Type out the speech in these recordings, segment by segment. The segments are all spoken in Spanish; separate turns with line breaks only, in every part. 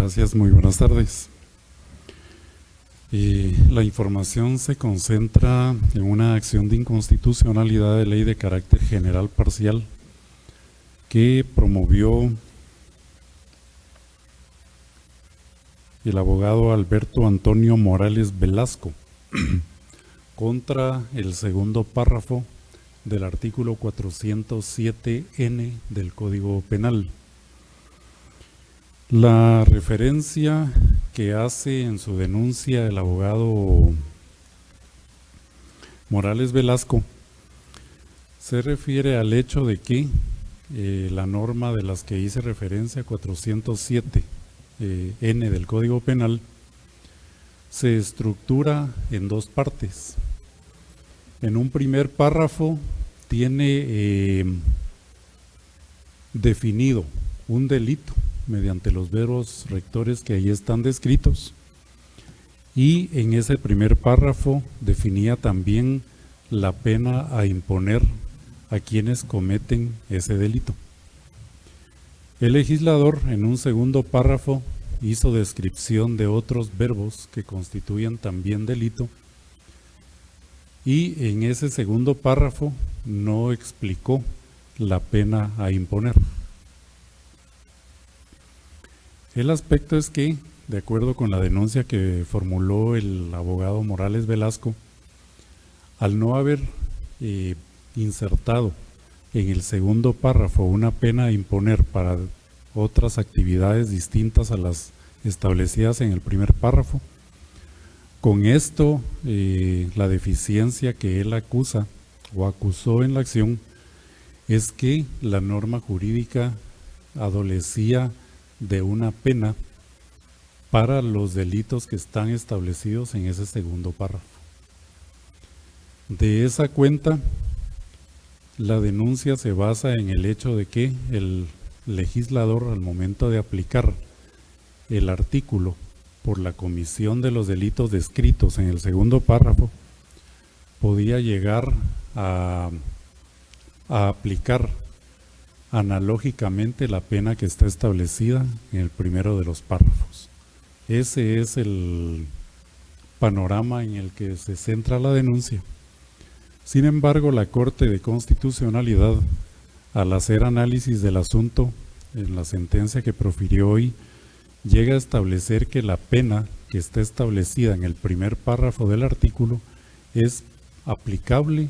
Gracias, muy buenas tardes. La información se concentra en una acción de inconstitucionalidad de ley de carácter general parcial que promovió el abogado Alberto Antonio Morales Velasco contra el segundo párrafo del artículo 407N del Código Penal. La referencia que hace en su denuncia el abogado Morales Velasco se refiere al hecho de que la norma de las que hice referencia, 407N del Código Penal, se estructura en dos partes. En un primer párrafo tiene definido un delito mediante los verbos rectores que ahí están descritos, y en ese primer párrafo definía también la pena a imponer a quienes cometen ese delito. El legislador en un segundo párrafo hizo descripción de otros verbos que constituyen también delito, y en ese segundo párrafo no explicó la pena a imponer. El aspecto es que, de acuerdo con la denuncia que formuló el abogado Morales Velasco, al no haber insertado en el segundo párrafo una pena a imponer para otras actividades distintas a las establecidas en el primer párrafo, con esto la deficiencia que él acusa o acusó en la acción es que la norma jurídica adolecía de una pena para los delitos que están establecidos en ese segundo párrafo. De esa cuenta, la denuncia se basa en el hecho de que el legislador, al momento de aplicar el artículo por la comisión de los delitos descritos en el segundo párrafo, podía llegar a aplicar analógicamente la pena que está establecida en el primero de los párrafos. Ese es el panorama en el que se centra la denuncia. Sin embargo, la Corte de Constitucionalidad, al hacer análisis del asunto en la sentencia que profirió hoy, llega a establecer que la pena que está establecida en el primer párrafo del artículo es aplicable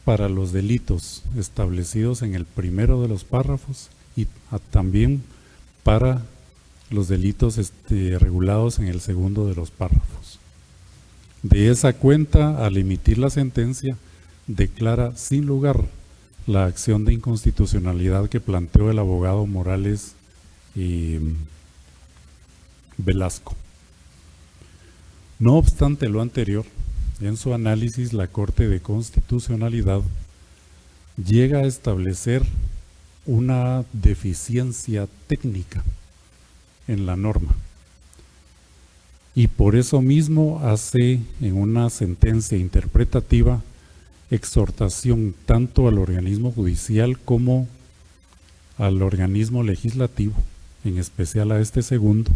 para los delitos establecidos en el primero de los párrafos y también para los delitos regulados en el segundo de los párrafos. De esa cuenta, al emitir la sentencia, declara sin lugar la acción de inconstitucionalidad que planteó el abogado Morales Velasco. No obstante lo anterior, en su análisis la Corte de Constitucionalidad llega a establecer una deficiencia técnica en la norma, y por eso mismo hace en una sentencia interpretativa exhortación tanto al organismo judicial como al organismo legislativo, en especial a este segundo,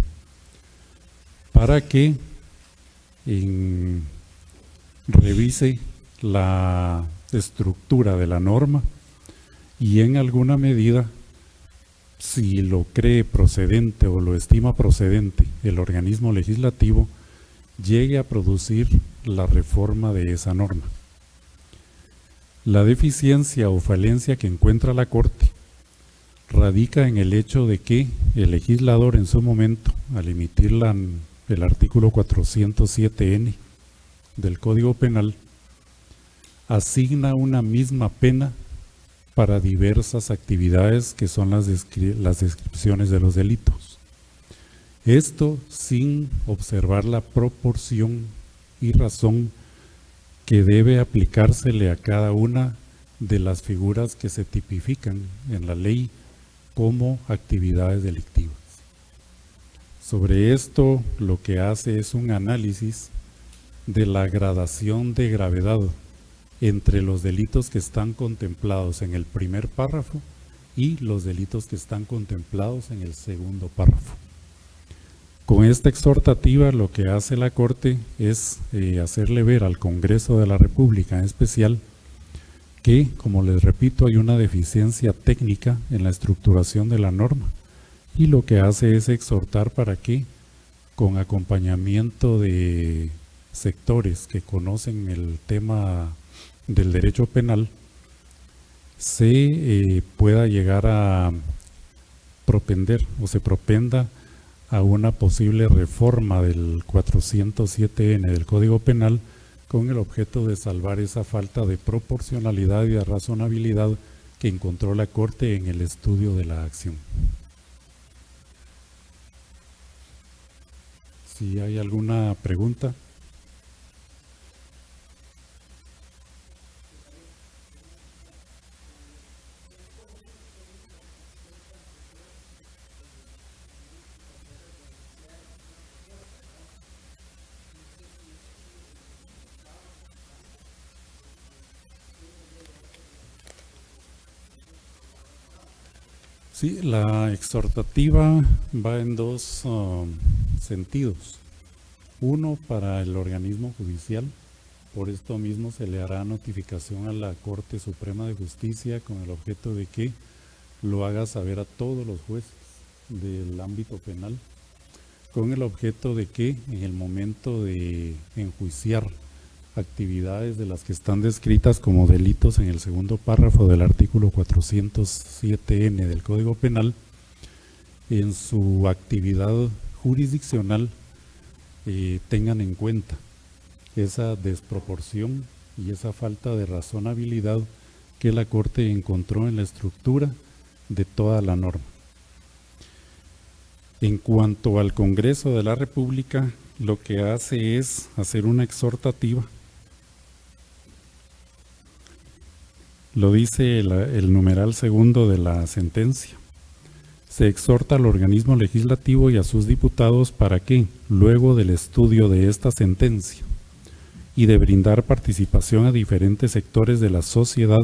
para que revise la estructura de la norma y en alguna medida, si lo cree procedente o lo estima procedente el organismo legislativo, llegue a producir la reforma de esa norma. La deficiencia o falencia que encuentra la Corte radica en el hecho de que el legislador en su momento, al emitir el artículo 407N del Código Penal, asigna una misma pena para diversas actividades que son las descripciones de los delitos. Esto sin observar la proporción y razón que debe aplicársele a cada una de las figuras que se tipifican en la ley como actividades delictivas. Sobre esto, lo que hace es un análisis de la gradación de gravedad entre los delitos que están contemplados en el primer párrafo y los delitos que están contemplados en el segundo párrafo. Con esta exhortativa lo que hace la Corte es hacerle ver al Congreso de la República en especial que, como les repito, hay una deficiencia técnica en la estructuración de la norma, y lo que hace es exhortar para que, con acompañamiento de sectores que conocen el tema del derecho penal, se pueda llegar a propender o se propenda a una posible reforma del 407N del Código Penal, con el objeto de salvar esa falta de proporcionalidad y de razonabilidad que encontró la Corte en el estudio de la acción. Si hay alguna pregunta. Sí, la exhortativa va en dos sentidos. Uno, para el organismo judicial. Por esto mismo se le hará notificación a la Corte Suprema de Justicia con el objeto de que lo haga saber a todos los jueces del ámbito penal, con el objeto de que en el momento de enjuiciar actividades de las que están descritas como delitos en el segundo párrafo del artículo 407N del Código Penal, en su actividad jurisdiccional tengan en cuenta esa desproporción y esa falta de razonabilidad que la Corte encontró en la estructura de toda la norma. En cuanto al Congreso de la República, lo que hace es hacer una exhortativa. Lo dice el numeral segundo de la sentencia. Se exhorta al organismo legislativo y a sus diputados para que, luego del estudio de esta sentencia y de brindar participación a diferentes sectores de la sociedad,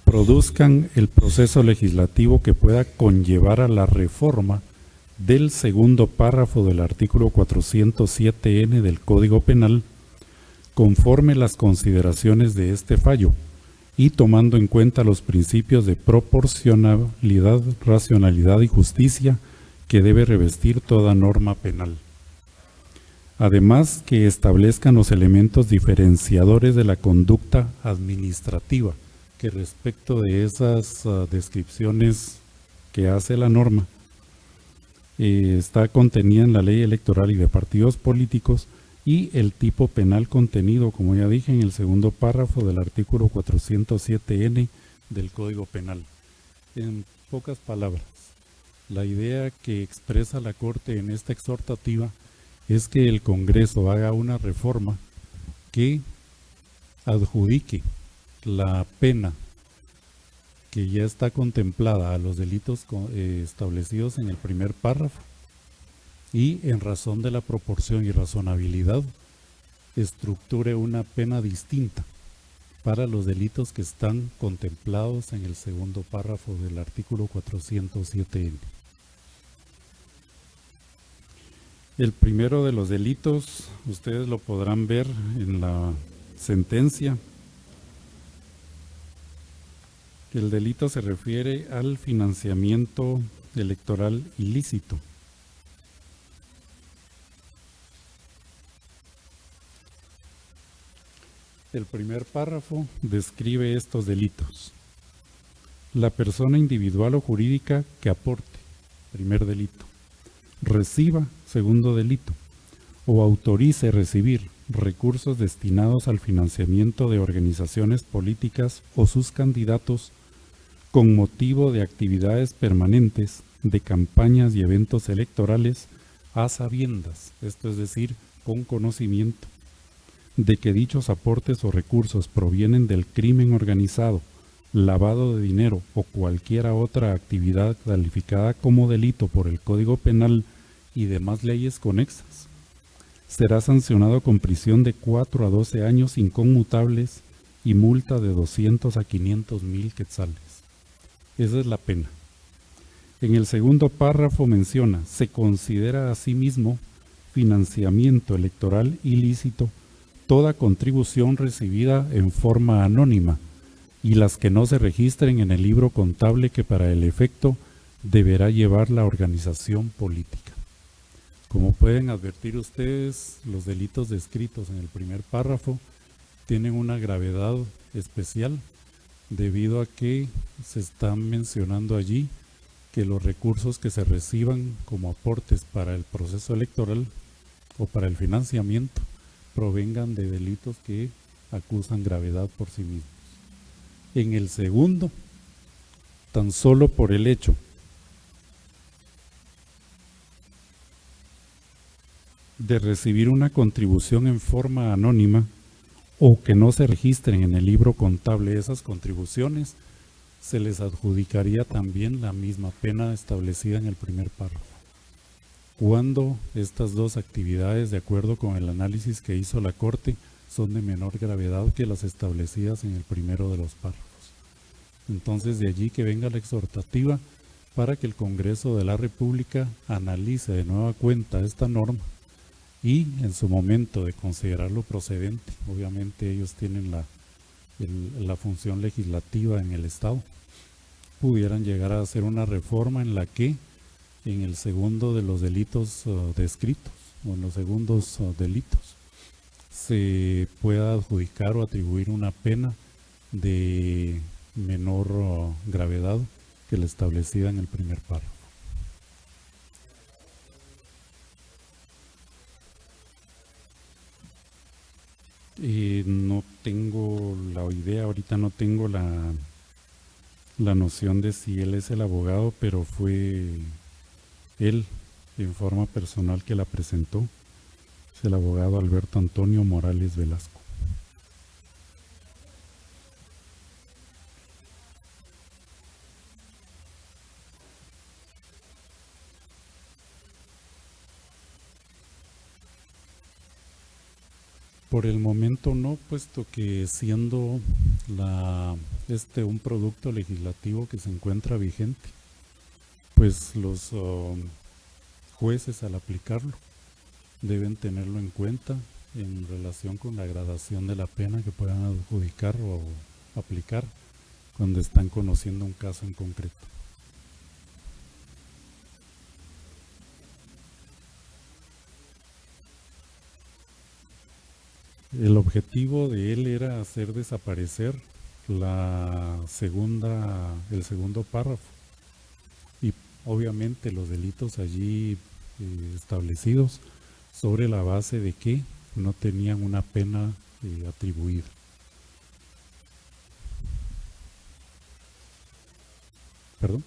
produzcan el proceso legislativo que pueda conllevar a la reforma del segundo párrafo del artículo 407N del Código Penal, conforme las consideraciones de este fallo, y tomando en cuenta los principios de proporcionalidad, racionalidad y justicia que debe revestir toda norma penal. Además, que establezcan los elementos diferenciadores de la conducta administrativa, que respecto de esas descripciones que hace la norma, está contenida en la ley electoral y de partidos políticos, y el tipo penal contenido, como ya dije, en el segundo párrafo del artículo 407N del Código Penal. En pocas palabras, la idea que expresa la Corte en esta exhortativa es que el Congreso haga una reforma que adjudique la pena que ya está contemplada a los delitos establecidos en el primer párrafo, y en razón de la proporción y razonabilidad estructure una pena distinta para los delitos que están contemplados en el segundo párrafo del artículo 407N. El primero de los delitos, ustedes lo podrán ver en la sentencia. El delito se refiere al financiamiento electoral ilícito. El primer párrafo describe estos delitos. La persona individual o jurídica que aporte, primer delito. Reciba, segundo delito. O autorice recibir recursos destinados al financiamiento de organizaciones políticas o sus candidatos con motivo de actividades permanentes, de campañas y eventos electorales a sabiendas, esto es decir, con conocimiento, de que dichos aportes o recursos provienen del crimen organizado, lavado de dinero o cualquier otra actividad calificada como delito por el Código Penal y demás leyes conexas, será sancionado con prisión de 4 a 12 años inconmutables y multa de 200 a 500 mil quetzales. Esa es la pena. En el segundo párrafo menciona, se considera asimismo financiamiento electoral ilícito toda contribución recibida en forma anónima y las que no se registren en el libro contable que para el efecto deberá llevar la organización política. Como pueden advertir ustedes, los delitos descritos en el primer párrafo tienen una gravedad especial debido a que se están mencionando allí que los recursos que se reciban como aportes para el proceso electoral o para el financiamiento provengan de delitos que acusan gravedad por sí mismos. En el segundo, tan solo por el hecho de recibir una contribución en forma anónima o que no se registren en el libro contable esas contribuciones, se les adjudicaría también la misma pena establecida en el primer párrafo. Cuando estas dos actividades, de acuerdo con el análisis que hizo la Corte, son de menor gravedad que las establecidas en el primero de los párrafos. Entonces, de allí que venga la exhortativa para que el Congreso de la República analice de nueva cuenta esta norma y en su momento de considerarlo procedente, obviamente ellos tienen la función legislativa en el Estado, pudieran llegar a hacer una reforma en la que en el segundo de los delitos descritos o en los segundos delitos se pueda adjudicar o atribuir una pena de menor gravedad que la establecida en el primer párrafo. No tengo la idea, ahorita no tengo la noción de si él es el abogado, pero fue él en forma personal que la presentó. Es el abogado Alberto Antonio Morales Velasco. Por el momento no, puesto que siendo un producto legislativo que se encuentra vigente, pues los jueces al aplicarlo deben tenerlo en cuenta en relación con la gradación de la pena que puedan adjudicar o aplicar cuando están conociendo un caso en concreto. El objetivo de él era hacer desaparecer el segundo párrafo y obviamente los delitos allí establecidos sobre la base de que no tenían una pena atribuida. ¿Perdón?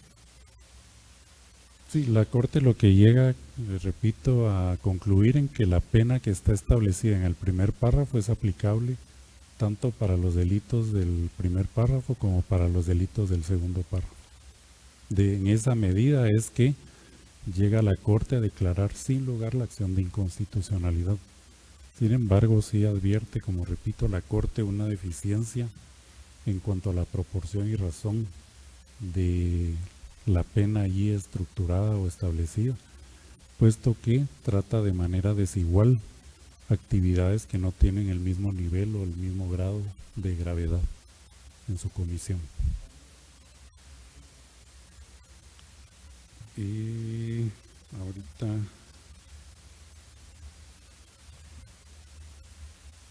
Sí, la Corte lo que llega, repito, a concluir en que la pena que está establecida en el primer párrafo es aplicable tanto para los delitos del primer párrafo como para los delitos del segundo párrafo. En esa medida es que llega la Corte a declarar sin lugar la acción de inconstitucionalidad. Sin embargo, sí advierte, como repito, la Corte una deficiencia en cuanto a la proporción y razón de la pena allí estructurada o establecida, puesto que trata de manera desigual actividades que no tienen el mismo nivel o el mismo grado de gravedad en su comisión. Y ahorita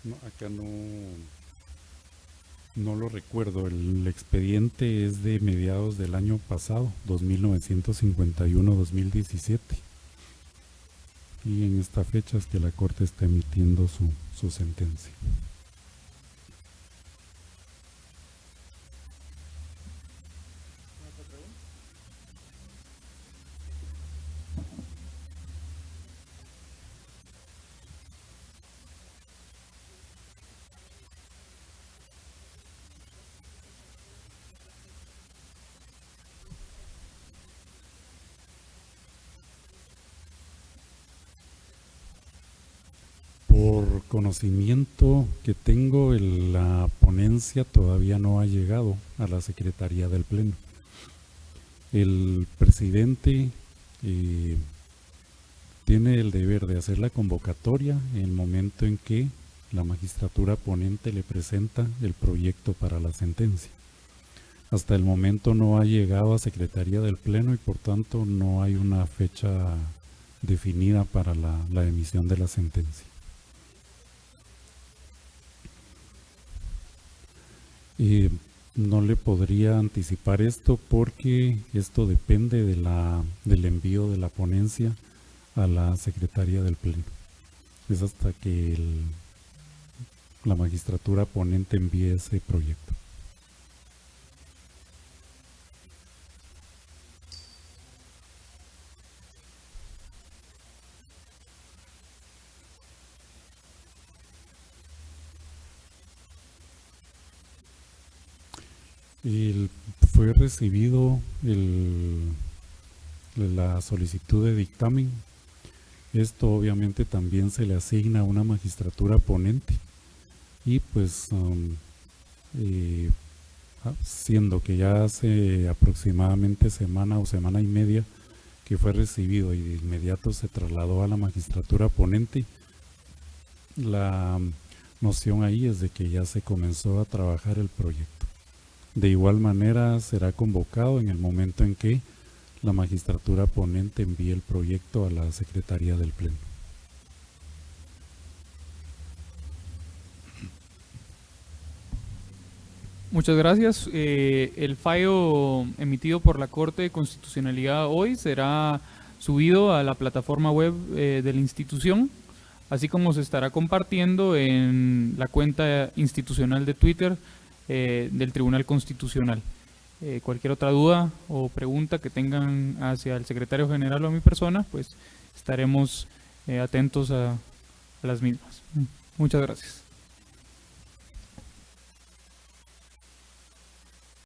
no, acá no lo recuerdo, el expediente es de mediados del año pasado, 2951-2017. Y en esta fecha es que la Corte está emitiendo su sentencia. Por conocimiento que tengo, la ponencia todavía no ha llegado a la Secretaría del Pleno. El presidente tiene el deber de hacer la convocatoria en el momento en que la magistratura ponente le presenta el proyecto para la sentencia. Hasta el momento no ha llegado a Secretaría del Pleno y por tanto no hay una fecha definida para la emisión de la sentencia. No le podría anticipar esto porque esto depende del envío de la ponencia a la Secretaría del Pleno. Es hasta que la magistratura ponente envíe ese proyecto. Fue recibido la solicitud de dictamen. Esto obviamente también se le asigna a una magistratura ponente y pues siendo que ya hace aproximadamente semana o semana y media que fue recibido y de inmediato se trasladó a la magistratura ponente, la noción ahí es de que ya se comenzó a trabajar el proyecto. De igual manera será convocado en el momento en que la magistratura ponente envíe el proyecto a la Secretaría del Pleno.
Muchas gracias. El fallo emitido por la Corte de Constitucionalidad hoy será subido a la plataforma web de la institución, así como se estará compartiendo en la cuenta institucional de Twitter del Tribunal Constitucional. Cualquier otra duda o pregunta que tengan hacia el secretario general o a mi persona, pues estaremos atentos a las mismas. Muchas gracias.